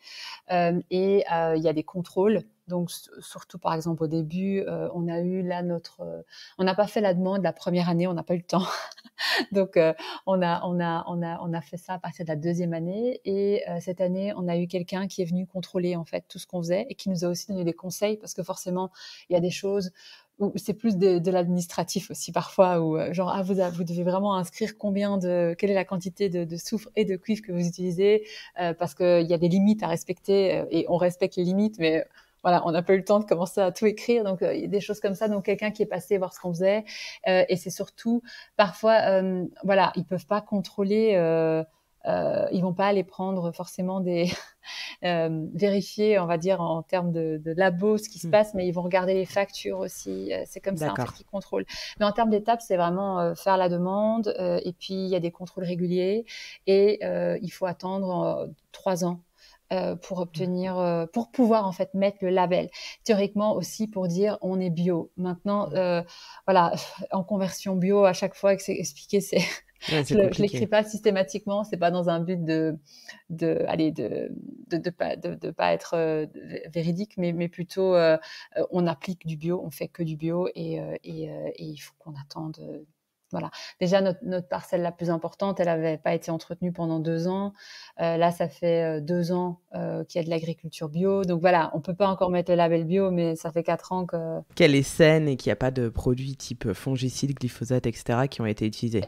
et il y a des contrôles. Donc, surtout, par exemple, au début, on n'a pas fait la demande la première année, on n'a pas eu le temps. Donc, on a fait ça à partir de la deuxième année et cette année, on a eu quelqu'un qui est venu contrôler en fait tout ce qu'on faisait et qui nous a aussi donné des conseils parce que forcément, il y a des choses où c'est plus de l'administratif aussi parfois où vous devez vraiment inscrire quelle est la quantité de soufre et de cuivre que vous utilisez parce qu'il y a des limites à respecter et on respecte les limites, mais voilà, on n'a pas eu le temps de commencer à tout écrire, donc il y a des choses comme ça. Donc quelqu'un qui est passé voir ce qu'on faisait, et c'est surtout parfois, ils peuvent pas contrôler, ils vont pas aller prendre forcément vérifier, on va dire en termes de labo ce qui se passe, mais ils vont regarder les factures aussi. C'est comme ça en fait qu'ils contrôlent. Mais en termes d'étapes, c'est vraiment faire la demande, et puis il y a des contrôles réguliers, et il faut attendre 3 ans. Pour pouvoir en fait mettre le label. Théoriquement aussi pour dire on est bio. Maintenant, en conversion bio, à chaque fois que c'est expliqué, je l'écris pas systématiquement. C'est pas dans un but de pas être véridique, mais plutôt on applique du bio, on fait que du bio et il faut qu'on attende. Voilà. Déjà, notre parcelle la plus importante, elle n'avait pas été entretenue pendant 2 ans. Là, ça fait 2 ans qu'il y a de l'agriculture bio. Donc voilà, on ne peut pas encore mettre le label bio, mais ça fait 4 ans qu'elle est saine et qu'il n'y a pas de produits type fongicides, glyphosate, etc. qui ont été utilisés.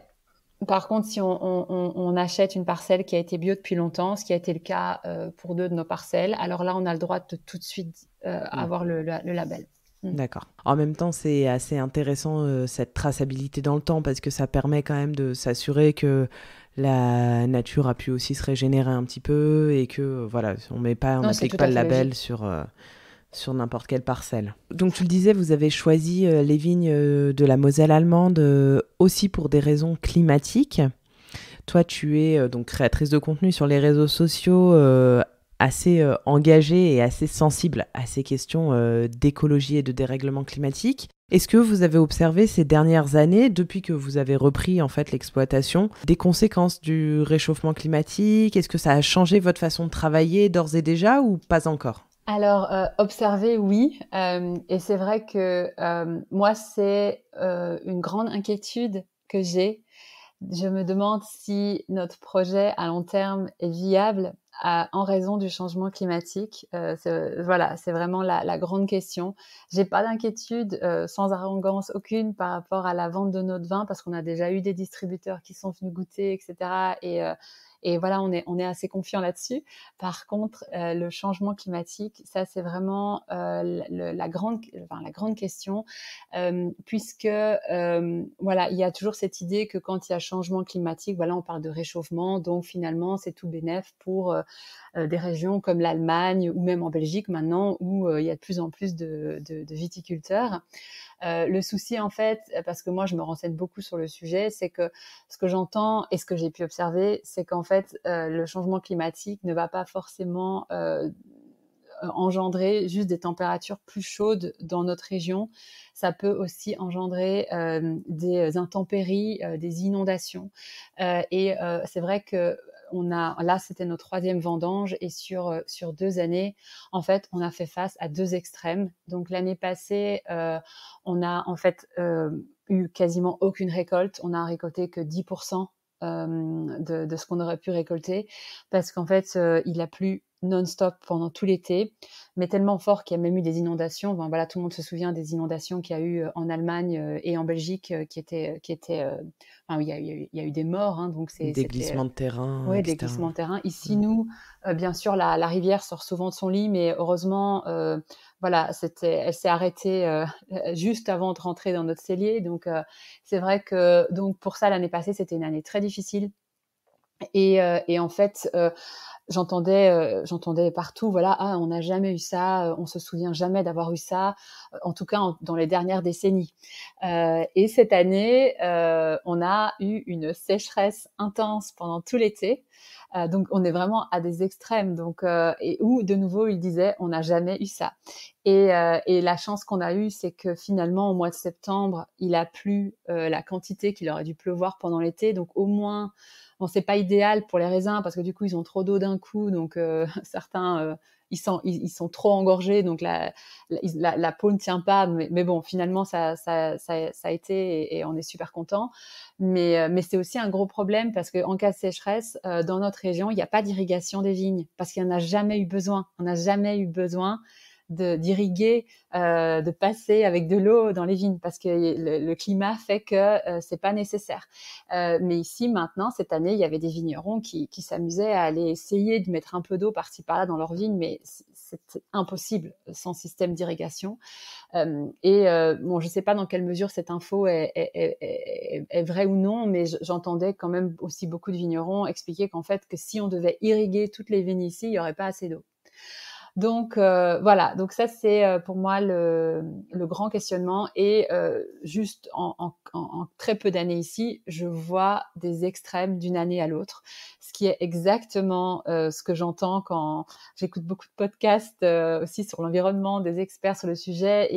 Par contre, si on achète une parcelle qui a été bio depuis longtemps, ce qui a été le cas pour 2 de nos parcelles, alors là, on a le droit de tout de suite avoir le label. D'accord. En même temps, c'est assez intéressant cette traçabilité dans le temps parce que ça permet quand même de s'assurer que la nature a pu aussi se régénérer un petit peu et que on n'applique pas le label sur n'importe quelle parcelle. Donc tu le disais, vous avez choisi les vignes de la Moselle allemande aussi pour des raisons climatiques. Toi, tu es donc créatrice de contenu sur les réseaux sociaux assez engagée et assez sensible à ces questions d'écologie et de dérèglement climatique. Est-ce que vous avez observé ces dernières années, depuis que vous avez repris en fait l'exploitation, des conséquences du réchauffement climatique? Est-ce que ça a changé votre façon de travailler d'ores et déjà ou pas encore? Alors, observer, oui, et c'est vrai que, moi, c'est, une grande inquiétude que j'ai. Je me demande si notre projet à long terme est viable en raison du changement climatique. Voilà, c'est vraiment la grande question. J'ai pas d'inquiétude, sans arrogance aucune par rapport à la vente de notre vin parce qu'on a déjà eu des distributeurs qui sont venus goûter, et cetera, et voilà, on est assez confiant là-dessus. Par contre, le changement climatique, ça, c'est vraiment, la grande question, puisque voilà, il y a toujours cette idée que quand il y a changement climatique, voilà, on parle de réchauffement, donc finalement c'est tout bénef pour des régions comme l'Allemagne ou même en Belgique maintenant où il y a de plus en plus de viticulteurs. Le souci en fait, parce que moi je me renseigne beaucoup sur le sujet, c'est que ce que j'entends et ce que j'ai pu observer, c'est qu'en fait le changement climatique ne va pas forcément engendrer juste des températures plus chaudes dans notre région. Ça peut aussi engendrer des intempéries, des inondations. C'est vrai que là, c'était notre troisième vendange et sur 2 années, en fait, on a fait face à deux extrêmes. Donc l'année passée, on a en fait eu quasiment aucune récolte. On a récolté que 10% de ce qu'on aurait pu récolter parce qu'en fait, il a plu non-stop pendant tout l'été, mais tellement fort qu'il y a même eu des inondations. Enfin, voilà, tout le monde se souvient des inondations qu'il y a eu en Allemagne et en Belgique, enfin, il y a eu des morts, hein, donc Des c'était glissements de terrain, ouais, des etc. glissements de terrain. Ici, Mm. nous, bien sûr, la rivière sort souvent de son lit, mais heureusement, voilà, elle s'est arrêtée juste avant de rentrer dans notre cellier. Donc, c'est vrai que donc pour ça, l'année passée, c'était une année très difficile. Et en fait, j'entendais partout, voilà, ah, on n'a jamais eu ça, on se souvient jamais d'avoir eu ça, en tout cas dans les dernières décennies. Et cette année, on a eu une sécheresse intense pendant tout l'été. Donc on est vraiment à des extrêmes. Donc et où de nouveau il disait on n'a jamais eu ça. Et la chance qu'on a eue, c'est que finalement au mois de septembre, il a plu la quantité qu'il aurait dû pleuvoir pendant l'été. Donc au moins bon, c'est pas idéal pour les raisins parce que du coup, ils ont trop d'eau d'un coup. Donc, certains, ils sont trop engorgés. Donc, la peau ne tient pas. Mais bon, finalement, ça a été et on est super content. Mais c'est aussi un gros problème parce qu'en cas de sécheresse, dans notre région, il n'y a pas d'irrigation des vignes parce qu'il n'y en a jamais eu besoin. On n'a jamais eu besoin d'irriguer, de passer avec de l'eau dans les vignes parce que le climat fait que c'est pas nécessaire. Mais ici maintenant, cette année, il y avait des vignerons qui s'amusaient à aller essayer de mettre un peu d'eau par-ci par-là dans leurs vignes, mais c'est impossible sans système d'irrigation. Bon, je ne sais pas dans quelle mesure cette info est vraie ou non, mais j'entendais quand même aussi beaucoup de vignerons expliquer qu'en fait, que si on devait irriguer toutes les vignes ici, il n'y aurait pas assez d'eau. Donc voilà, donc ça c'est pour moi le grand questionnement et juste en très peu d'années ici, je vois des extrêmes d'une année à l'autre, ce qui est exactement ce que j'entends quand j'écoute beaucoup de podcasts aussi sur l'environnement, des experts sur le sujet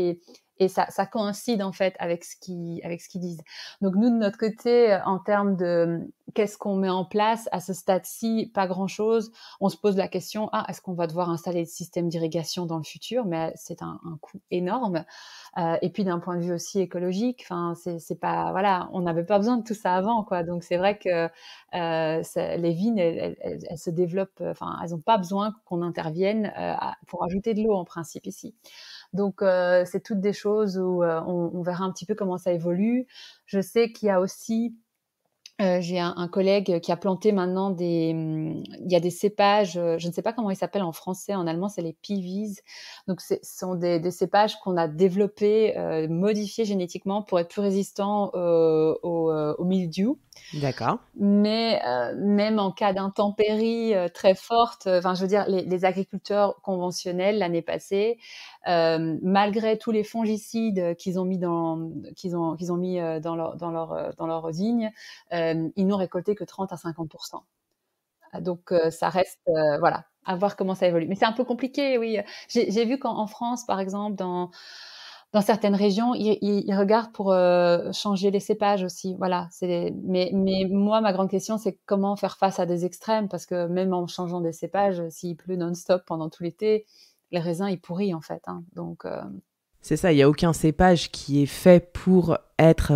et ça coïncide en fait avec ce qu'ils disent. Donc nous de notre côté, en termes de qu'est-ce qu'on met en place à ce stade-ci, pas grand-chose. On se pose la question, est-ce qu'on va devoir installer des systèmes d'irrigation dans le futur? Mais c'est un coût énorme. Et puis d'un point de vue aussi écologique, enfin, c'est pas, voilà, on n'avait pas besoin de tout ça avant, quoi. Donc c'est vrai que les vignes, elles se développent, enfin, elles n'ont pas besoin qu'on intervienne pour ajouter de l'eau en principe ici. Donc c'est toutes des choses où on verra un petit peu comment ça évolue. Je sais qu'il y a aussi j'ai un collègue qui a planté maintenant il y a des cépages, je ne sais pas comment ils s'appellent en français, en allemand c'est les piwies. Donc ce sont des cépages qu'on a développés, modifiés génétiquement pour être plus résistants au mildiou. D'accord. Mais même en cas d'intempéries très fortes, enfin je veux dire les agriculteurs conventionnels l'année passée, malgré tous les fongicides qu'ils ont mis dans leurs vignes, ils n'ont récolté que 30 à 50. Donc ça reste voilà, à voir comment ça évolue. Mais c'est un peu compliqué, oui. J'ai vu qu'en France, par exemple, dans certaines régions, ils regardent pour changer les cépages aussi. Voilà. Mais moi, ma grande question, c'est comment faire face à des extrêmes, parce que même en changeant des cépages, s'il pleut non-stop pendant tout l'été, le raisin il pourrit en fait, hein. Donc C'est ça, il y a aucun cépage qui est fait pour être,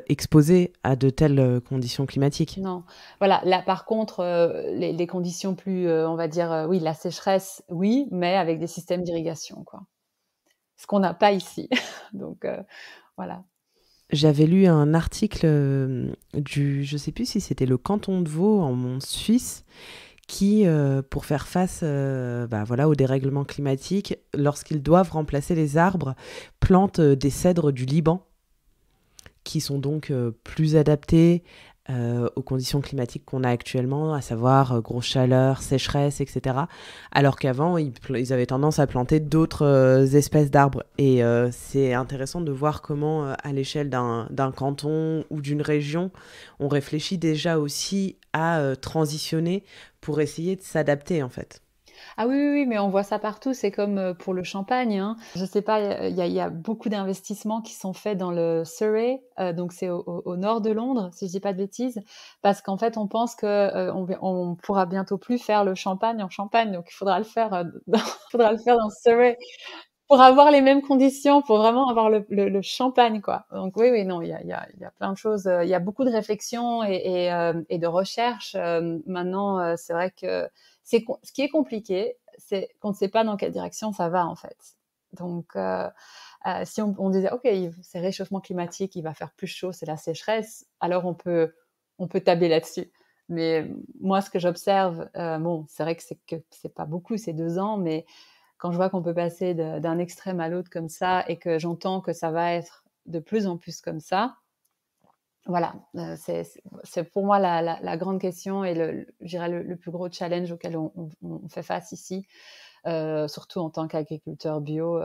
exposé à de telles, conditions climatiques. non. Voilà, là par contre, les conditions plus, on va dire, oui la sécheresse, oui, mais avec des systèmes d'irrigation quoi. Ce qu'on n'a pas ici. Donc voilà. J'avais lu un article, je sais plus si c'était le canton de Vaud en Suisse qui, pour faire face, voilà, au dérèglement climatique, lorsqu'ils doivent remplacer les arbres, plantent, des cèdres du Liban qui sont donc plus adaptés aux conditions climatiques qu'on a actuellement, à savoir grosse chaleur, sécheresse, etc. Alors qu'avant, ils avaient tendance à planter d'autres espèces d'arbres. Et c'est intéressant de voir comment, à l'échelle d'un canton ou d'une région, on réfléchit déjà aussi à transitionner pour essayer de s'adapter, en fait. Ah oui, oui, oui, mais on voit ça partout. C'est comme pour le champagne, hein. Je sais pas, il y a beaucoup d'investissements qui sont faits dans le Surrey, donc c'est au nord de Londres, si je dis pas de bêtises, parce qu'en fait, on pense que on pourra bientôt plus faire le champagne en Champagne, donc il faudra le faire, faudra le faire dans Surrey pour avoir les mêmes conditions, pour vraiment avoir le champagne, quoi. Donc oui, oui, non, il y a plein de choses. Il y a beaucoup de réflexions et de recherches. Maintenant, c'est vrai que ce qui est compliqué, c'est qu'on ne sait pas dans quelle direction ça va, en fait. Donc, si on disait, OK, c'est réchauffement climatique, il va faire plus chaud, c'est la sécheresse, alors on peut tabler là-dessus. Mais moi, ce que j'observe, bon, c'est vrai que c'est pas beaucoup, c'est 2 ans, mais quand je vois qu'on peut passer d'un extrême à l'autre comme ça et que j'entends que ça va être de plus en plus comme ça, voilà, c'est pour moi la grande question et je dirais le plus gros challenge auquel on fait face ici, surtout en tant qu'agriculteur bio,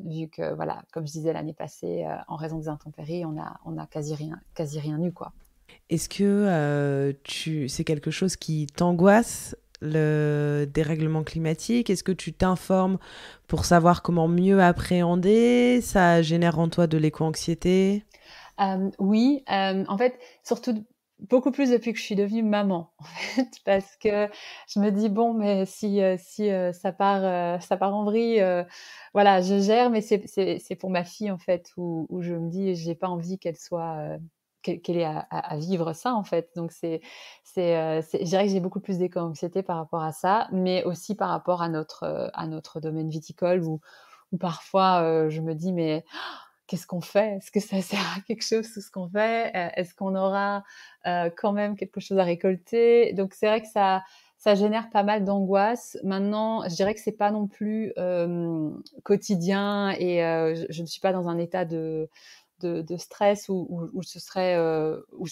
vu que voilà, comme je disais l'année passée, en raison des intempéries, on a quasi rien eu, quoi. Est-ce que c'est quelque chose qui t'angoisse, le dérèglement climatique? Est-ce que tu t'informes pour savoir comment mieux appréhender? Ça génère en toi de l'éco-anxiété? Oui, en fait, surtout beaucoup plus depuis que je suis devenue maman, en fait, parce que je me dis: «Bon, mais si ça part en vrille, voilà, je gère», mais c'est pour ma fille, en fait, où je me dis: «J'ai pas envie qu'elle soit, qu'elle ait à vivre ça, en fait». Donc je dirais que j'ai beaucoup plus d'éco-anxiété par rapport à ça, mais aussi par rapport à notre domaine viticole où parfois, je me dis: «Mais qu'est-ce qu'on fait? Est-ce que ça sert à quelque chose tout ce qu'on fait? Est-ce qu'on aura quand même quelque chose à récolter? Donc c'est vrai que ça génère pas mal d'angoisse. Maintenant, je dirais que c'est pas non plus quotidien et je ne suis pas dans un état de stress où ce serait où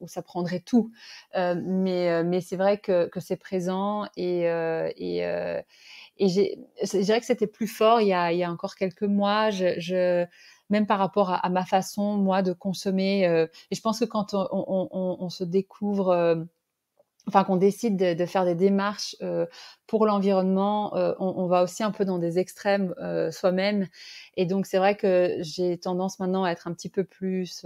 ça prendrait tout. Mais c'est vrai que c'est présent et je dirais que c'était plus fort il y a encore quelques mois. Même par rapport à ma façon, moi, de consommer. Et je pense que quand on se découvre, enfin qu'on décide de faire des démarches pour l'environnement, on va aussi un peu dans des extrêmes soi-même. Et donc c'est vrai que j'ai tendance maintenant à être un petit peu plus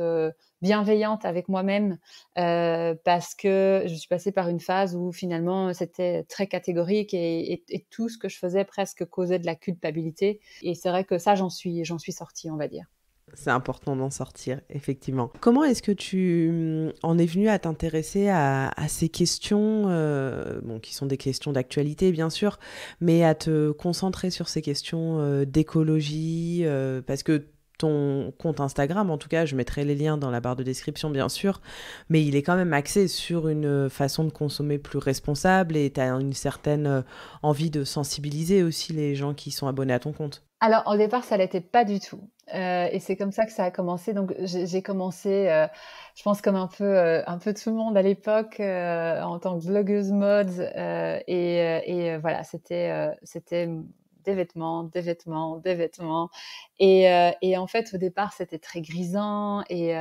bienveillante avec moi-même parce que je suis passée par une phase où finalement c'était très catégorique et tout ce que je faisais presque causait de la culpabilité. Et c'est vrai que ça j'en suis sortie, on va dire. C'est important d'en sortir, effectivement. Comment est-ce que tu en es venu à t'intéresser à ces questions, bon, qui sont des questions d'actualité, bien sûr, mais à te concentrer sur ces questions d'écologie, parce que ton compte Instagram, en tout cas, je mettrai les liens dans la barre de description, bien sûr, mais il est quand même axé sur une façon de consommer plus responsable et tu as une certaine envie de sensibiliser aussi les gens qui sont abonnés à ton compte. Alors au départ, ça l'était pas du tout, et c'est comme ça que ça a commencé. Donc j'ai commencé, je pense comme un peu tout le monde à l'époque, en tant que blogueuse mode, voilà, c'était des vêtements, des vêtements, des vêtements et en fait, au départ, c'était très grisant et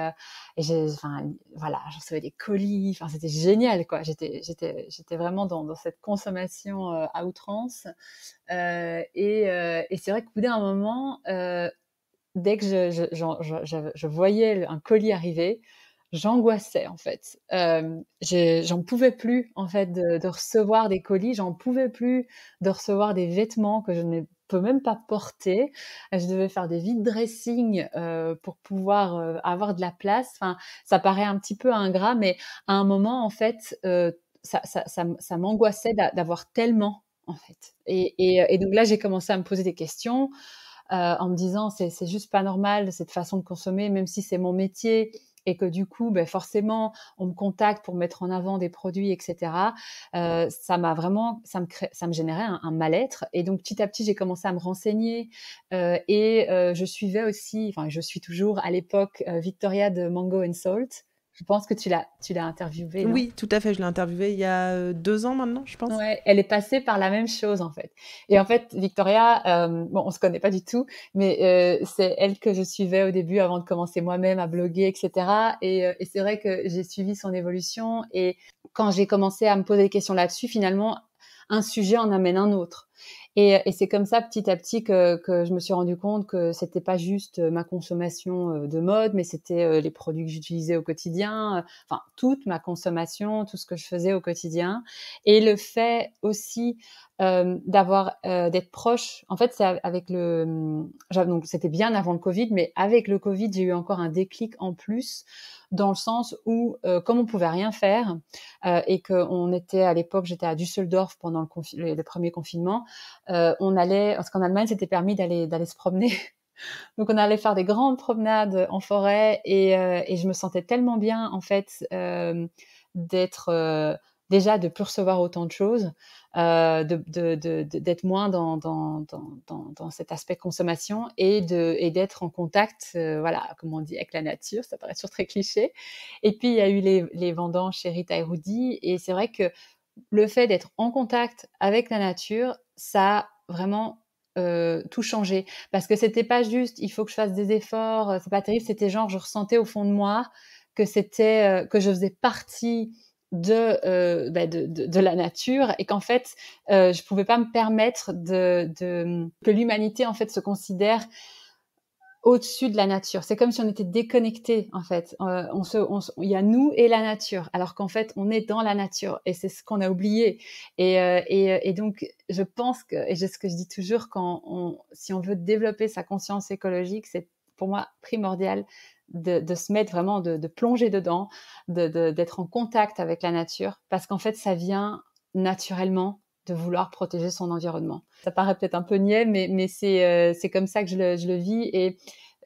enfin, voilà, je recevais des colis, enfin, c'était génial, quoi. J'étais vraiment dans cette consommation, à outrance. Et c'est vrai qu'au bout d'un moment, dès que je voyais un colis arriver, j'angoissais en fait. J'en pouvais plus en fait de recevoir des colis, j'en pouvais plus de recevoir des vêtements que je n'ai peut même pas porter. Je devais faire des vide dressing pour pouvoir avoir de la place. Enfin, ça paraît un petit peu ingrat, mais à un moment, en fait, ça m'angoissait d'avoir tellement, en fait. Et donc là, j'ai commencé à me poser des questions en me disant c'est juste pas normal cette façon de consommer, même si c'est mon métier et que du coup, ben, forcément, on me contacte pour mettre en avant des produits, etc. Ça m'a vraiment, ça me générait un mal-être. Et donc, petit à petit, j'ai commencé à me renseigner je suivais aussi, enfin, je suis toujours à l'époque Victoria de Mango and Salt. Je pense que tu l'as interviewée, non? Oui, tout à fait. Je l'ai interviewée il y a 2 ans maintenant, je pense. Ouais, elle est passée par la même chose en fait. Et en fait, Victoria, bon, on se connaît pas du tout, mais c'est elle que je suivais au début avant de commencer moi-même à bloguer, etc. Et c'est vrai que j'ai suivi son évolution. Et quand j'ai commencé à me poser des questions là-dessus, finalement, un sujet en amène un autre. Et c'est comme ça, petit à petit, que je me suis rendu compte que c'était pas juste ma consommation de mode, mais c'était les produits que j'utilisais au quotidien, enfin toute ma consommation, tout ce que je faisais au quotidien. Et le fait aussi d'être proche. En fait, c'est avec donc c'était bien avant le Covid, mais avec le Covid, j'ai eu encore un déclic en plus, dans le sens où, comme on pouvait rien faire et qu'on était à l'époque, j'étais à Düsseldorf pendant le premier confinement, on allait, parce qu'en Allemagne, c'était permis d'aller se promener. Donc, on allait faire des grandes promenades en forêt et je me sentais tellement bien, en fait, d'être déjà de plus recevoir autant de choses, d'être moins dans cet aspect consommation et d'être en contact, voilà, comme on dit, avec la nature. Ça paraît toujours très cliché. Et puis, il y a eu les vendanges chez Rita et Rudy. Et c'est vrai que le fait d'être en contact avec la nature, ça a vraiment tout changé. Parce que c'était pas juste, il faut que je fasse des efforts, c'est pas terrible, c'était genre, je ressentais au fond de moi que c'était, que je faisais partie de la nature et qu'en fait, je pouvais pas me permettre que l'humanité, en fait, se considère au-dessus de la nature. C'est comme si on était déconnecté, en fait. Il y a nous et la nature, alors qu'en fait, on est dans la nature et c'est ce qu'on a oublié. Et donc, je pense que, et c'est ce que je dis toujours, si on veut développer sa conscience écologique, c'est pour moi primordial de se mettre vraiment, de plonger dedans, d'être en contact avec la nature, parce qu'en fait, ça vient naturellement de vouloir protéger son environnement. Ça paraît peut-être un peu niais, mais c'est comme ça que je le vis. Et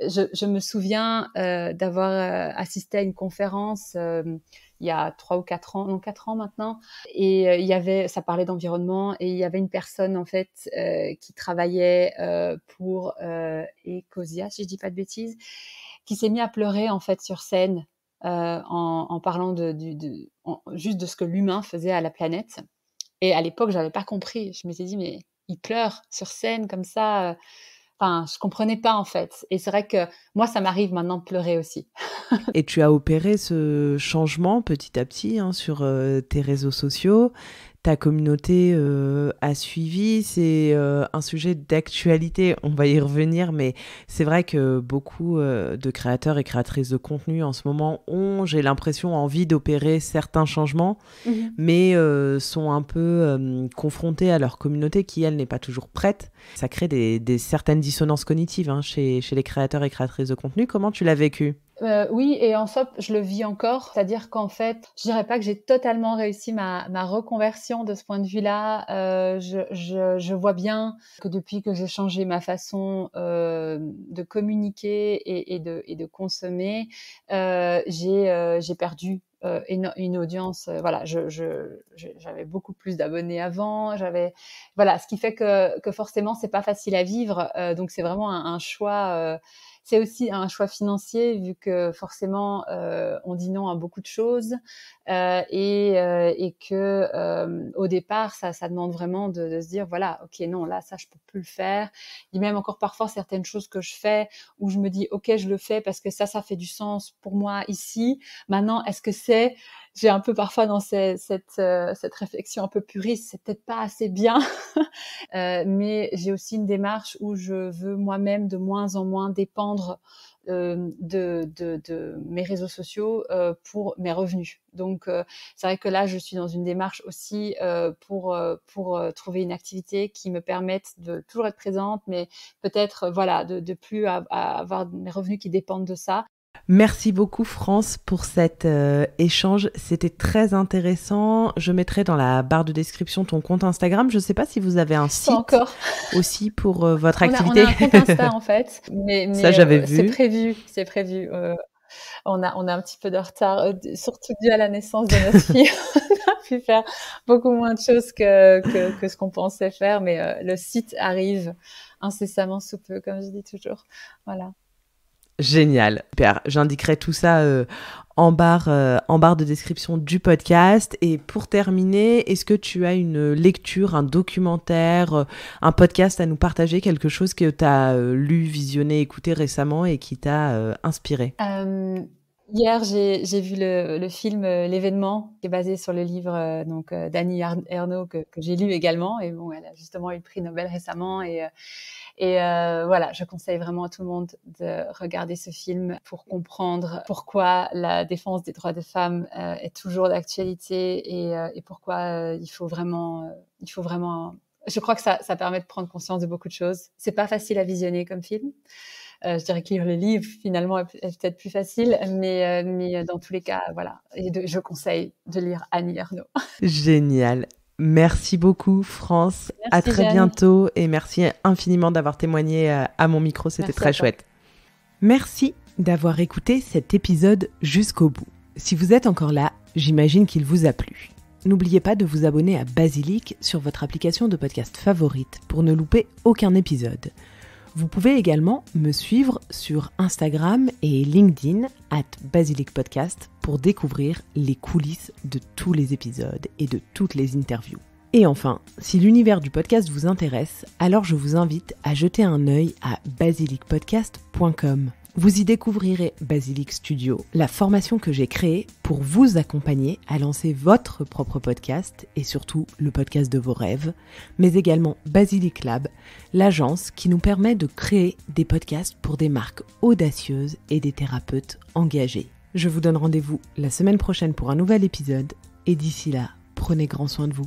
je me souviens d'avoir assisté à une conférence il y a 3 ou 4 ans, non 4 ans maintenant, et ça parlait d'environnement, et il y avait une personne en fait qui travaillait pour Ecosia, si je dis pas de bêtises, qui s'est mis à pleurer en fait sur scène en parlant juste de ce que l'humain faisait à la planète. Et à l'époque, j'avais pas compris. Je m'étais dit, mais il pleure sur scène comme ça. Enfin, je comprenais pas en fait. Et c'est vrai que moi, ça m'arrive maintenant de pleurer aussi. Et tu as opéré ce changement petit à petit, hein, sur tes réseaux sociaux. Ta communauté a suivi. C'est un sujet d'actualité, on va y revenir, mais c'est vrai que beaucoup de créateurs et créatrices de contenu en ce moment ont, j'ai l'impression, envie d'opérer certains changements, mais sont un peu confrontés à leur communauté qui, elle, n'est pas toujours prête. Ça crée des certaines dissonances cognitives, hein, chez les créateurs et créatrices de contenu. Comment tu l'as vécu ? Oui, et en somme, je le vis encore. C'est-à-dire qu'en fait, je dirais pas que j'ai totalement réussi ma reconversion de ce point de vue-là. Je vois bien que depuis que j'ai changé ma façon de communiquer et de consommer, j'ai perdu une audience. Voilà, j'avais beaucoup plus d'abonnés avant. Voilà, ce qui fait que forcément, c'est pas facile à vivre. Donc, c'est vraiment un choix. C'est aussi un choix financier, vu que forcément, on dit non à beaucoup de choses et que au départ, ça demande vraiment de se dire, voilà, ok, non, là, ça, je peux plus le faire. Il y a même encore parfois certaines choses que je fais où je me dis, ok, je le fais parce que ça fait du sens pour moi ici. Maintenant, est-ce que c'est j'ai un peu parfois dans cette réflexion un peu puriste, c'est peut-être pas assez bien, mais j'ai aussi une démarche où je veux moi-même de moins en moins dépendre de mes réseaux sociaux pour mes revenus. Donc, c'est vrai que là, je suis dans une démarche aussi pour trouver une activité qui me permette de toujours être présente, mais peut-être voilà de plus à avoir mes revenus qui dépendent de ça. Merci beaucoup France pour cet échange, c'était très intéressant. Je mettrai dans la barre de description ton compte Instagram. Je ne sais pas si vous avez un site aussi pour votre activité. On a un compte Insta en fait, mais ça j'avais vu. C'est prévu. On a un petit peu de retard, surtout dû à la naissance de notre fille. On a pu faire beaucoup moins de choses que ce qu'on pensait faire, mais le site arrive incessamment sous peu, comme je dis toujours. Voilà. Génial. Super. J'indiquerai tout ça en barre de description du podcast. Et pour terminer, est-ce que tu as une lecture, un documentaire, un podcast à nous partager, quelque chose que tu as lu, visionné, écouté récemment et qui t'a inspiré? Hier, j'ai vu le film L'événement, qui est basé sur le livre d'Annie Ernaux que j'ai lu également. Et bon, elle a justement eu le prix Nobel récemment. Et voilà, je conseille vraiment à tout le monde de regarder ce film pour comprendre pourquoi la défense des droits des femmes est toujours d'actualité et pourquoi il faut vraiment. Je crois que ça permet de prendre conscience de beaucoup de choses. C'est pas facile à visionner comme film. Je dirais que lire le livre, finalement, est peut-être plus facile, mais dans tous les cas, voilà. Je conseille de lire Annie Ernaux. Génial. Merci beaucoup, France. Merci, à très Jeanne. bientôt et merci infiniment d'avoir témoigné à mon micro. C'était très chouette. Merci d'avoir écouté cet épisode jusqu'au bout. Si vous êtes encore là, j'imagine qu'il vous a plu. N'oubliez pas de vous abonner à Basilic sur votre application de podcast favorite pour ne louper aucun épisode. Vous pouvez également me suivre sur Instagram et LinkedIn @basilicpodcast pour découvrir les coulisses de tous les épisodes et de toutes les interviews. Et enfin, si l'univers du podcast vous intéresse, alors je vous invite à jeter un œil à basilicpodcast.com. Vous y découvrirez Basilic Studio, la formation que j'ai créée pour vous accompagner à lancer votre propre podcast et surtout le podcast de vos rêves, mais également Basilic Lab, l'agence qui nous permet de créer des podcasts pour des marques audacieuses et des thérapeutes engagés. Je vous donne rendez-vous la semaine prochaine pour un nouvel épisode et d'ici là, prenez grand soin de vous.